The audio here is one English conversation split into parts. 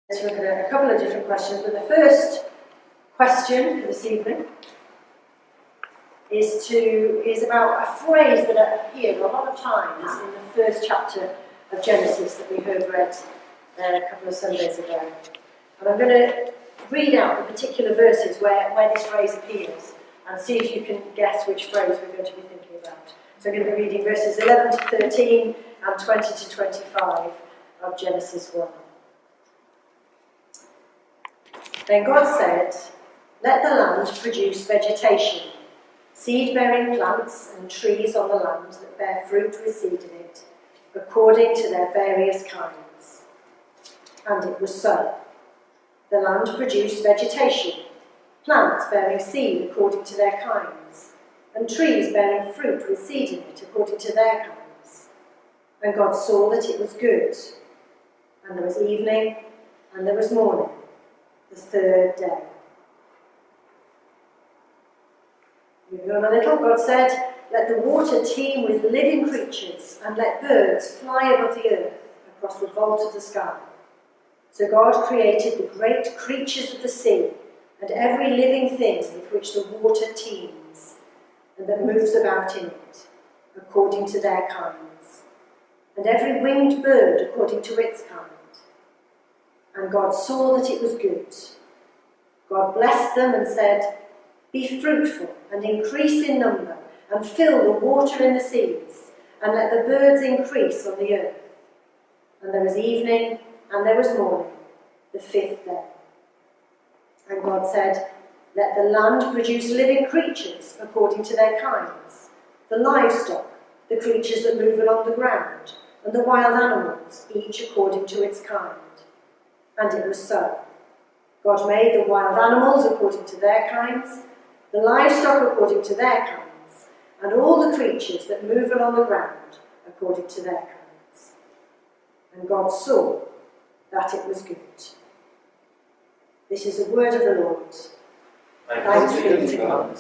Let's look at a couple of different questions, but the first question for this evening is about a phrase that appeared a lot of times in the first chapter of Genesis that we heard read a couple of Sundays ago. And I'm going to read out the particular verses where this phrase appears and see if you can guess which phrase we're going to be thinking about. So I'm going to be reading verses 11 to 13 and 20 to 25 of Genesis 1. Then God said, "Let the land produce vegetation, seed-bearing plants and trees on the land that bear fruit with seed in it, according to their various kinds." And it was so. The land produced vegetation, plants bearing seed according to their kinds, and trees bearing fruit with seed in it according to their kinds. And God saw that it was good. And there was evening, and there was morning, the third day. Moving on a little, God said, "Let the water teem with living creatures, and let birds fly above the earth across the vault of the sky." So God created the great creatures of the sea, and every living thing with which the water teems, and that moves about in it, according to their kinds, and every winged bird according to its kind. And God saw that it was good. God blessed them and said, "Be fruitful and increase in number, and fill the water in the seas, and let the birds increase on the earth." And there was evening, and there was morning, the fifth day. And God said, "Let the land produce living creatures according to their kinds, the livestock, the creatures that move along the ground, and the wild animals, each according to its kind." And it was so. God made the wild animals according to their kinds, the livestock according to their kinds, and all the creatures that move along the ground according to their kinds. And God saw that it was good. This is the word of the Lord. Thanks be to God.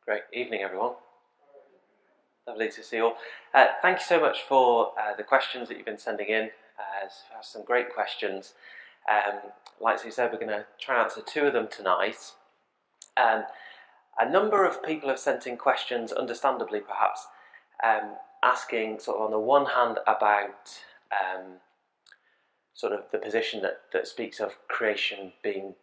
Great evening, everyone. Lovely to see you all. Thank you so much for the questions that you've been sending in. Some great questions. Like Sue said, we're going to try and answer two of them tonight. A number of people have sent in questions, understandably perhaps, asking sort of on the one hand about sort of the position that speaks of creation being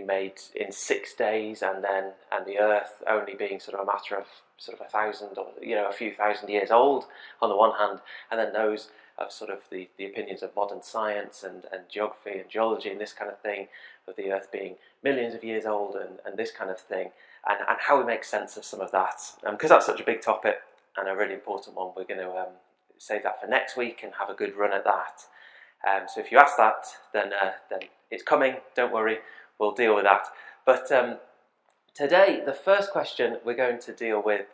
made in 6 days, and the earth only being sort of a matter of sort of 1,000 or a few thousand years old on the one hand, and then those of sort of the opinions of modern science and geography and geology and this kind of thing, of the earth being millions of years old and this kind of thing, and how we make sense of some of that. Because that's such a big topic and a really important one, we're going to save that for next week and have a good run at that. So if you ask that, then it's coming, don't worry, we'll deal with that. But today, the first question, we're going to deal with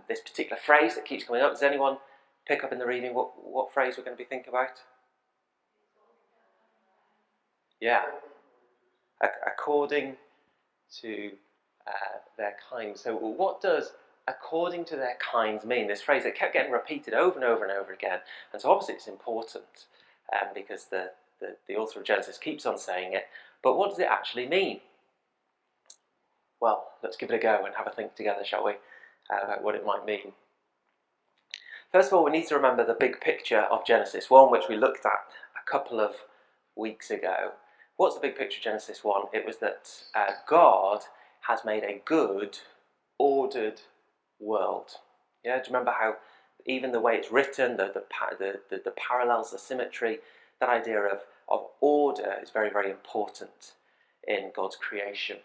this particular phrase that keeps coming up. Does anyone pick up in the reading what phrase we're going to be thinking about? Yeah. According to their kinds. So what does according to their kinds mean? This phrase that kept getting repeated over and over and over again. And so obviously it's important because the author of Genesis keeps on saying it. But what does it actually mean? Well, let's give it a go and have a think together, shall we, about what it might mean. First of all, we need to remember the big picture of Genesis 1, which we looked at a couple of weeks ago. What's the big picture of Genesis 1? It was that God has made a good, ordered world. Yeah, do you remember how even the way it's written, the parallels, the symmetry, that idea of order is very, very important in God's creation.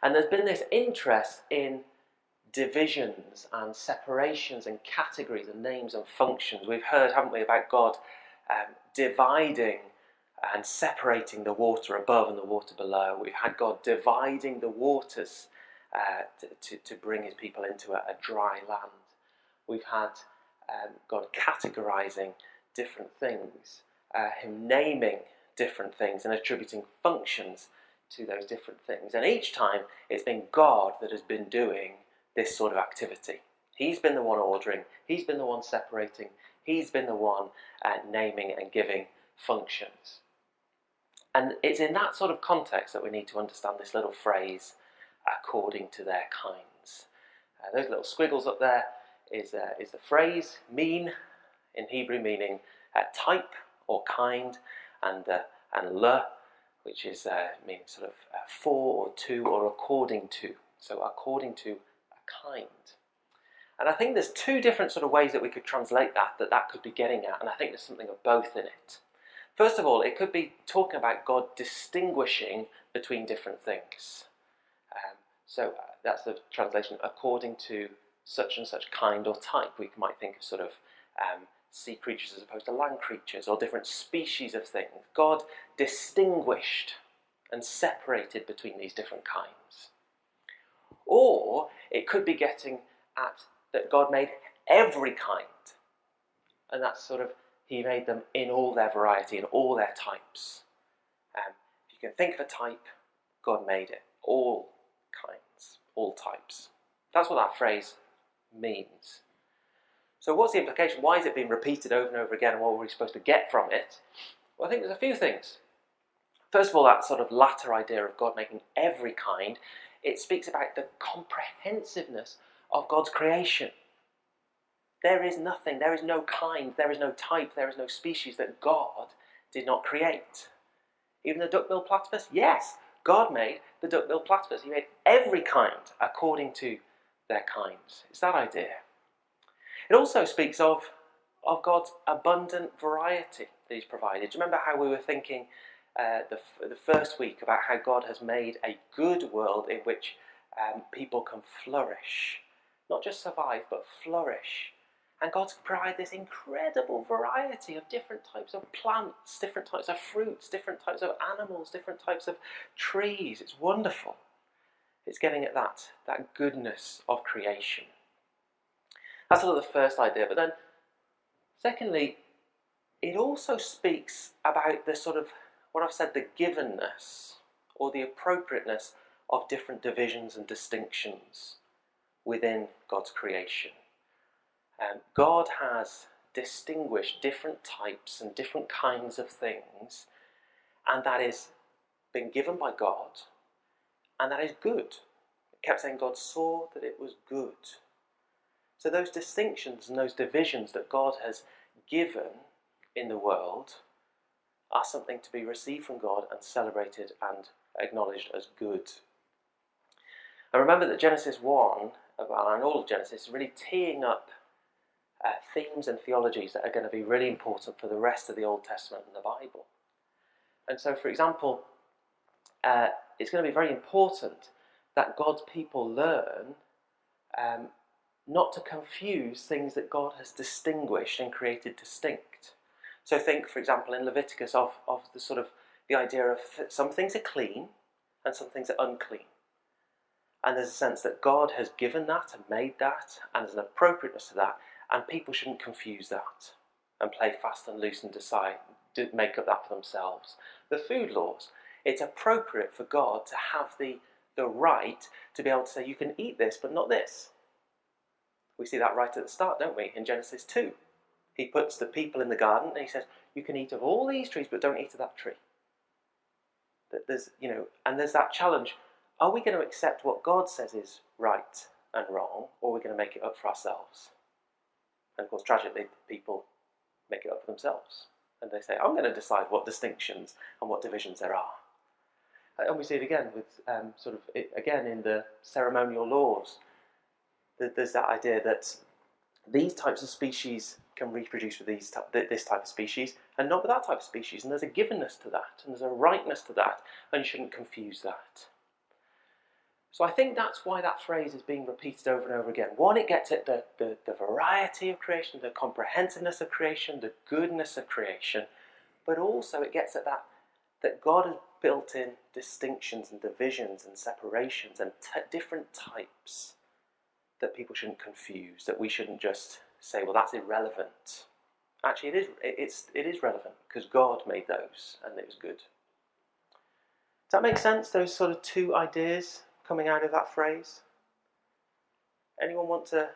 And there's been this interest in divisions and separations and categories and names and functions. We've heard, haven't we, about God dividing and separating the water above and the water below. We've had God dividing the waters to bring his people into a dry land. We've had God categorizing different things, him naming different things and attributing functions to those different things. And each time it's been God that has been doing this sort of activity. He's been the one ordering, he's been the one separating, he's been the one naming and giving functions. And it's in that sort of context that we need to understand this little phrase, according to their kinds. Those little squiggles up there is the phrase mean, in Hebrew meaning type or kind, and le, which is meaning sort of for or to or according to. So according to a kind. And I think there's two different sort of ways that we could translate that could be getting at, and I think there's something of both in it. First of all, it could be talking about God distinguishing between different things. So that's the translation, according to such and such kind or type. We might think of sort of sea creatures as opposed to land creatures, or different species of things. God distinguished and separated between these different kinds. Or it could be getting at that God made every kind. And that's sort of, he made them in all their variety, in all their types. If you can think of a type, God made it. All kinds, all types. That's what that phrase means. So what's the implication? Why is it being repeated over and over again, and what are we supposed to get from it? Well, I think there's a few things. First of all, that sort of latter idea of God making every kind, it speaks about the comprehensiveness of God's creation. There is nothing, there is no kind, there is no type, there is no species that God did not create. Even the duck-billed platypus? Yes, God made the duck-billed platypus. He made every kind according to their kinds. It's that idea. It also speaks of God's abundant variety that he's provided. Do you remember how we were thinking the first week about how God has made a good world in which people can flourish? Not just survive, but flourish. And God's provided this incredible variety of different types of plants, different types of fruits, different types of animals, different types of trees. It's wonderful. It's getting at that goodness of creation. That's sort of the first idea. But then, secondly, it also speaks about the sort of, what I've said, the givenness or the appropriateness of different divisions and distinctions within God's creation. God has distinguished different types and different kinds of things, and that is been given by God, and that is good. It kept saying God saw that it was good. So those distinctions and those divisions that God has given in the world are something to be received from God and celebrated and acknowledged as good. And remember that Genesis 1, and all of Genesis, is really teeing up themes and theologies that are going to be really important for the rest of the Old Testament and the Bible. And so, for example, it's going to be very important that God's people learn not to confuse things that God has distinguished and created distinct. So think, for example, in Leviticus of the sort of the idea of some things are clean and some things are unclean. And there's a sense that God has given that and made that, and there's an appropriateness to that, and people shouldn't confuse that and play fast and loose and make up that for themselves. The food laws, it's appropriate for God to have the right to be able to say, you can eat this, but not this. We see that right at the start, don't we, in Genesis 2. He puts the people in the garden and he says, you can eat of all these trees, but don't eat of that tree. And there's that challenge. Are we going to accept what God says is right and wrong, or are we going to make it up for ourselves? And of course, tragically, people make it up for themselves. And they say, I'm going to decide what distinctions and what divisions there are. And we see it again with again in the ceremonial laws. There's that idea that these types of species can reproduce with this type of species, and not with that type of species. And there's a givenness to that, and there's a rightness to that, and you shouldn't confuse that. So I think that's why that phrase is being repeated over and over again. One, it gets at the variety of creation, the comprehensiveness of creation, the goodness of creation, but also it gets at that God has built in distinctions and divisions and separations and different types that people shouldn't confuse, that we shouldn't just say, well, that's irrelevant. Actually, it is relevant because God made those and it was good. Does that make sense, those sort of two ideas coming out of that phrase? Anyone want to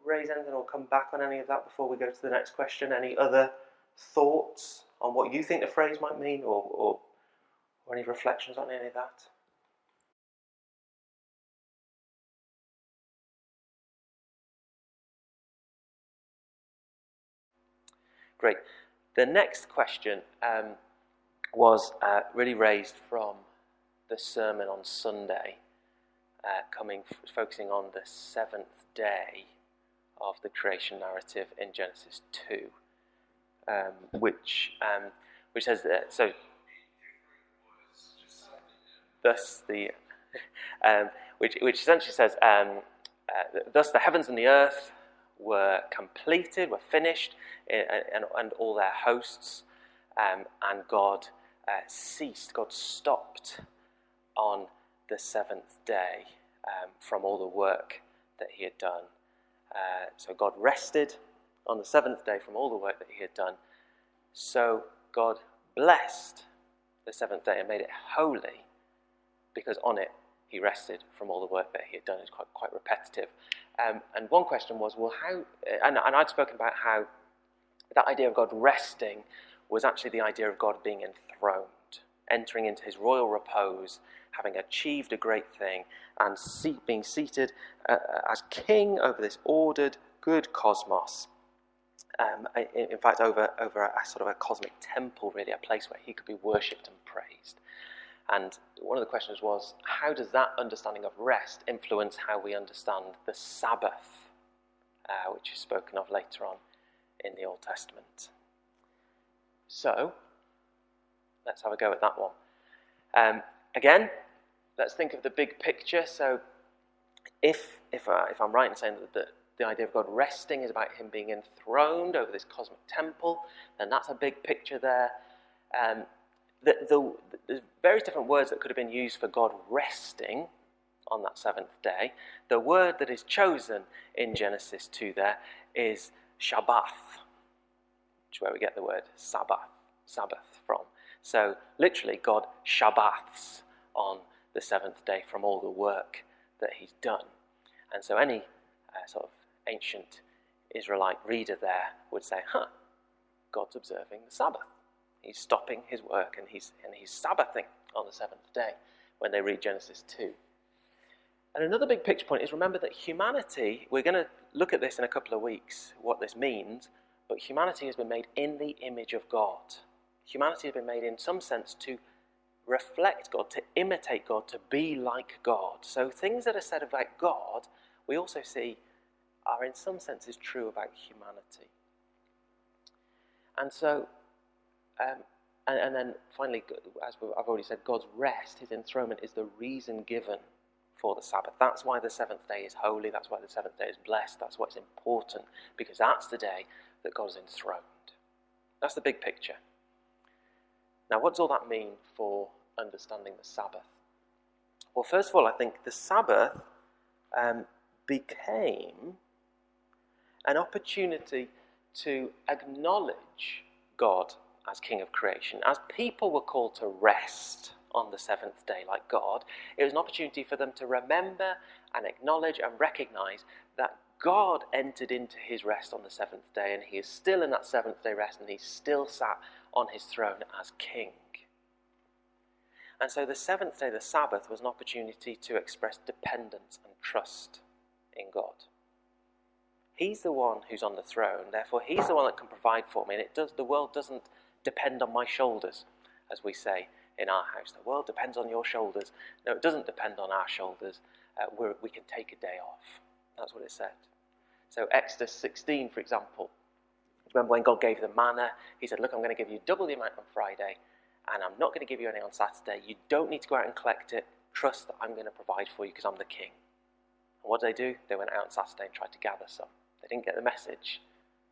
raise anything or come back on any of that before we go to the next question? Any other thoughts on what you think the phrase might mean, or any reflections on any of that? Great. The next question was really raised from the sermon on Sunday, focusing on the seventh day of the creation narrative in Genesis 2, which says that, so thus the which essentially says thus the heavens and the earth were completed, were finished, and all their hosts, and God ceased, God stopped on the seventh day from all the work that he had done. So God rested on the seventh day from all the work that he had done. So God blessed the seventh day and made it holy, because on it he rested from all the work that he had done. It's quite repetitive. And one question was, well, how... And I'd spoken about how that idea of God resting was actually the idea of God being enthroned, entering into his royal repose, having achieved a great thing, and being seated as king over this ordered, good cosmos. In fact, over a sort of a cosmic temple, really, a place where he could be worshipped and praised. And one of the questions was, how does that understanding of rest influence how we understand the Sabbath, which is spoken of later on in the Old Testament? So, let's have a go at that one. Again, let's think of the big picture. So, if I'm right in saying that the idea of God resting is about him being enthroned over this cosmic temple, then that's a big picture there. There's various different words that could have been used for God resting on that seventh day. The word that is chosen in Genesis 2 there is Shabbath, which is where we get the word Sabbath from. So literally, God Shabbaths on the seventh day from all the work that he's done. And so any sort of ancient Israelite reader there would say, God's observing the Sabbath. He's stopping his work and he's Sabbathing on the seventh day when they read Genesis 2. And another big picture point is, remember that humanity, we're going to look at this in a couple of weeks, what this means, but humanity has been made in the image of God. Humanity has been made in some sense to reflect God, to imitate God, to be like God. So things that are said about God, we also see are in some senses true about humanity. And so, and then finally, as I've already said, God's rest, his enthronement, is the reason given for the Sabbath. That's why the seventh day is holy, that's why the seventh day is blessed, that's why it's important, because that's the day that God is enthroned. That's the big picture. Now, what does all that mean for understanding the Sabbath? Well, first of all, I think the Sabbath became an opportunity to acknowledge God as King of creation. As people were called to rest on the seventh day like God, it was an opportunity for them to remember and acknowledge and recognize that God entered into his rest on the seventh day, and he is still in that seventh day rest, and he's still sat on his throne as king. And so the seventh day, the Sabbath, was an opportunity to express dependence and trust in God. He's the one who's on the throne, therefore he's the one that can provide for me, and the world doesn't depend on my shoulders, as we say in our house. The world depends on your shoulders. No, it doesn't depend on our shoulders. We can take a day off. That's what it said. So Exodus 16, for example, remember when God gave the manna, he said, look, I'm going to give you double the amount on Friday, and I'm not going to give you any on Saturday. You don't need to go out and collect it. Trust that I'm going to provide for you because I'm the king. And what did they do? They went out on Saturday and tried to gather some. They didn't get the message.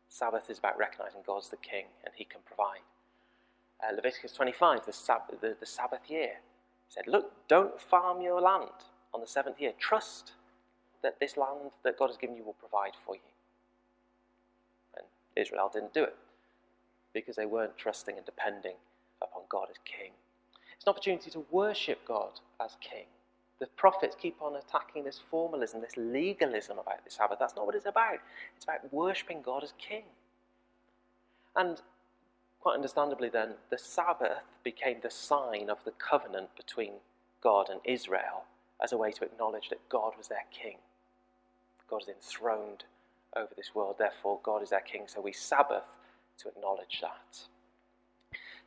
Sabbath is about recognizing God's the king and he can provide. Leviticus 25, the Sabbath year, said, look, don't farm your land on the seventh year. Trust that this land that God has given you will provide for you. And Israel didn't do it because they weren't trusting and depending upon God as king. It's an opportunity to worship God as King. The prophets keep on attacking this formalism, this legalism about the Sabbath. That's not what it's about. It's about worshipping God as King. And quite understandably then, the Sabbath became the sign of the covenant between God and Israel as a way to acknowledge that God was their King. God is enthroned over this world, therefore God is their King, so we Sabbath to acknowledge that.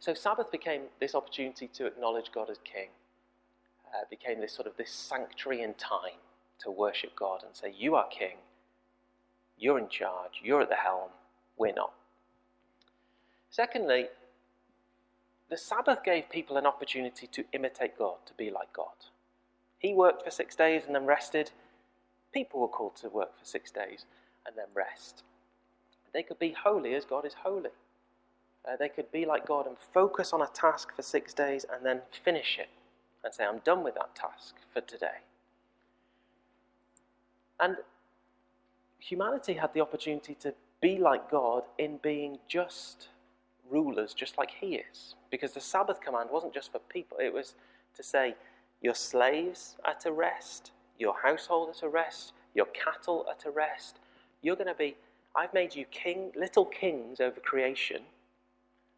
So Sabbath became this opportunity to acknowledge God as King. Became this sanctuary in time to worship God and say, you are King, you're in charge, you're at the helm, we're not. Secondly, the Sabbath gave people an opportunity to imitate God, to be like God. He worked for 6 days and then rested. People were called to work for 6 days and then rest. They could be holy as God is holy. They could be like God and focus on a task for 6 days and then finish it and say, I'm done with that task for today. And humanity had the opportunity to be like God in being just rulers, just like he is. Because the Sabbath command wasn't just for people. It was to say, your slaves are to rest, your household are to rest, your cattle are to rest. You're going to be, I've made you little kings over creation.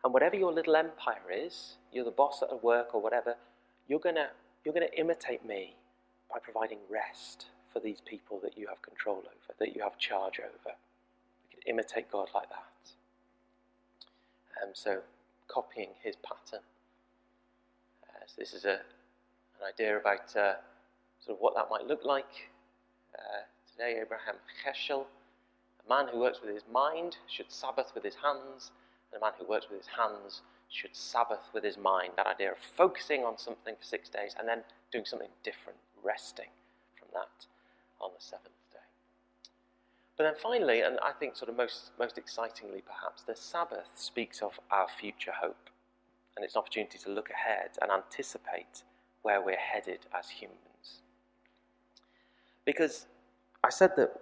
And whatever your little empire is, you're the boss at work or whatever, you're going to imitate me by providing rest for these people that you have control over, that you have charge over. We can imitate God like that. So copying his pattern. So this is an idea about what that might look like. Today, Abraham Heschel, a man who works with his mind should Sabbath with his hands, and a man who works with his hands should Sabbath with his mind. That idea of focusing on something for 6 days and then doing something different, resting from that on the seventh day. But then finally, and I think most excitingly perhaps, the Sabbath speaks of our future hope. And it's an opportunity to look ahead and anticipate where we're headed as humans. Because I said that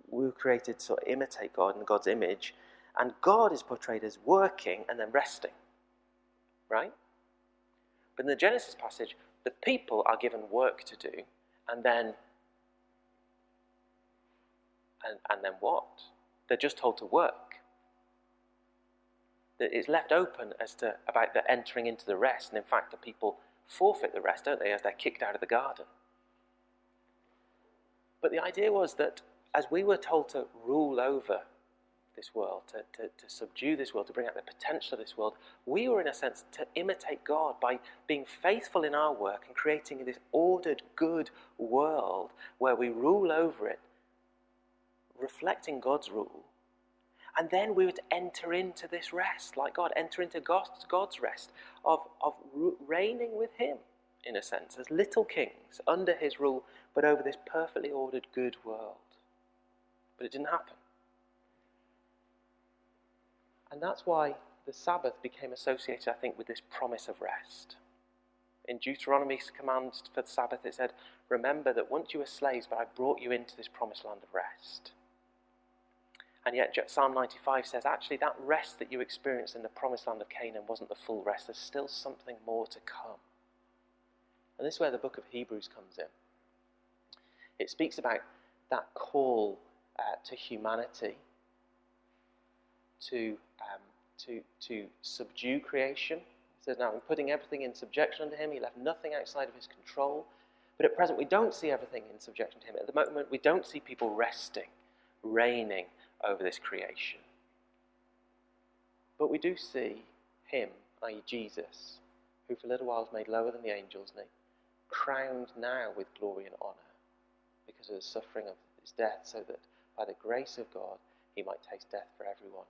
we were created to imitate God in God's image, and God is portrayed as working and then resting. Right? But in the Genesis passage, the people are given work to do, and then what? They're just told to work. That it's left open about the entering into the rest, and in fact the people forfeit the rest, don't they, as they're kicked out of the garden. But the idea was that as we were told to rule over this world, to subdue this world, to bring out the potential of this world, we were in a sense to imitate God by being faithful in our work and creating this ordered, good world where we rule over it, reflecting God's rule. And then we would enter into this rest, like God, enter into God's rest of reigning with him, in a sense, as little kings under his rule, but over this perfectly ordered, good world. But it didn't happen. And that's why the Sabbath became associated, I think, with this promise of rest. In Deuteronomy's commands for the Sabbath, it said, remember that once you were slaves, but I brought you into this promised land of rest. And yet Psalm 95 says, actually, that rest that you experienced in the promised land of Canaan wasn't the full rest. There's still something more to come. And this is where the book of Hebrews comes in. It speaks about that call to humanity to subdue creation. It says, now, in putting everything in subjection unto him, he left nothing outside of his control. But at present, we don't see everything in subjection to him. At the moment, we don't see people resting, reigning over this creation. But we do see him, i.e. Jesus, who for a little while was made lower than the angels, crowned now with glory and honour because of the suffering of his death, so that by the grace of God he might taste death for everyone.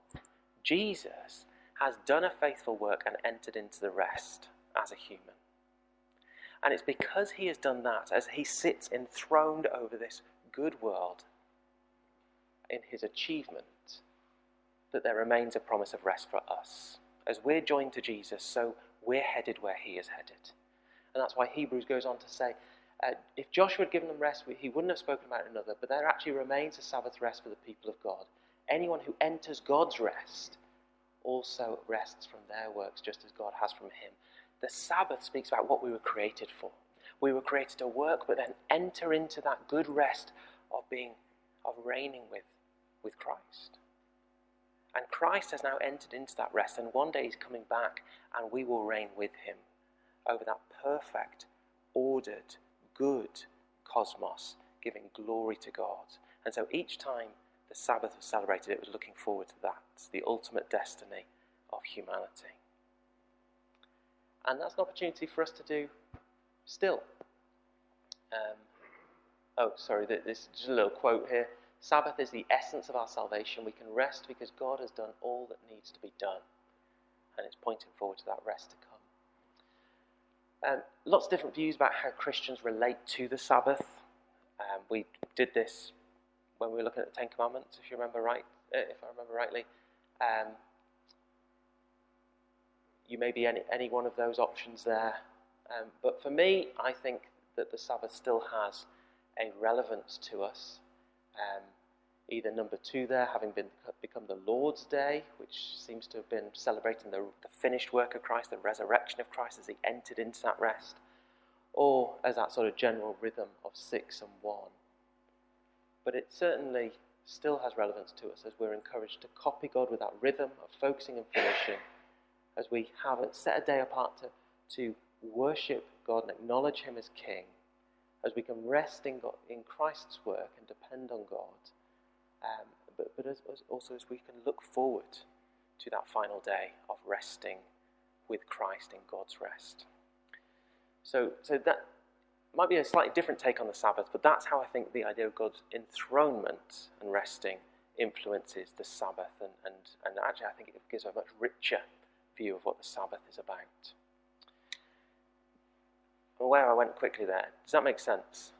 Jesus has done a faithful work and entered into the rest as a human. And it's because he has done that, as he sits enthroned over this good world in his achievement, that there remains a promise of rest for us. As we're joined to Jesus, so we're headed where he is headed. And that's why Hebrews goes on to say, if Joshua had given them rest, he wouldn't have spoken about another, but there actually remains a Sabbath rest for the people of God. Anyone who enters God's rest also rests from their works just as God has from him. The Sabbath speaks about what we were created for. We were created to work, but then enter into that good rest of reigning with Christ. And Christ has now entered into that rest, and one day he's coming back, and we will reign with him over that perfect, ordered, good cosmos, giving glory to God. And so each time the Sabbath was celebrated, it was looking forward to that, the ultimate destiny of humanity. And that's an opportunity for us to do still. This is just a little quote here. Sabbath is the essence of our salvation. We can rest because God has done all that needs to be done. And it's pointing forward to that rest to come. Lots of different views about how Christians relate to the Sabbath. We did this when we were looking at the Ten Commandments, if I remember rightly. You may be any one of those options there. But for me, I think that the Sabbath still has a relevance to us. Either number 2 there, having become the Lord's Day, which seems to have been celebrating the finished work of Christ, the resurrection of Christ as he entered into that rest, or as that sort of general rhythm of 6 and 1. But it certainly still has relevance to us as we're encouraged to copy God with that rhythm of focusing and finishing, as we have set a day apart to worship God and acknowledge him as King, as we can rest in God, in Christ's work, and depend on God, but also as we can look forward to that final day of resting with Christ in God's rest. So that might be a slightly different take on the Sabbath, but that's how I think the idea of God's enthronement and resting influences the Sabbath, and actually I think it gives a much richer view of what the Sabbath is about. I'm aware I went quickly there. Does that make sense?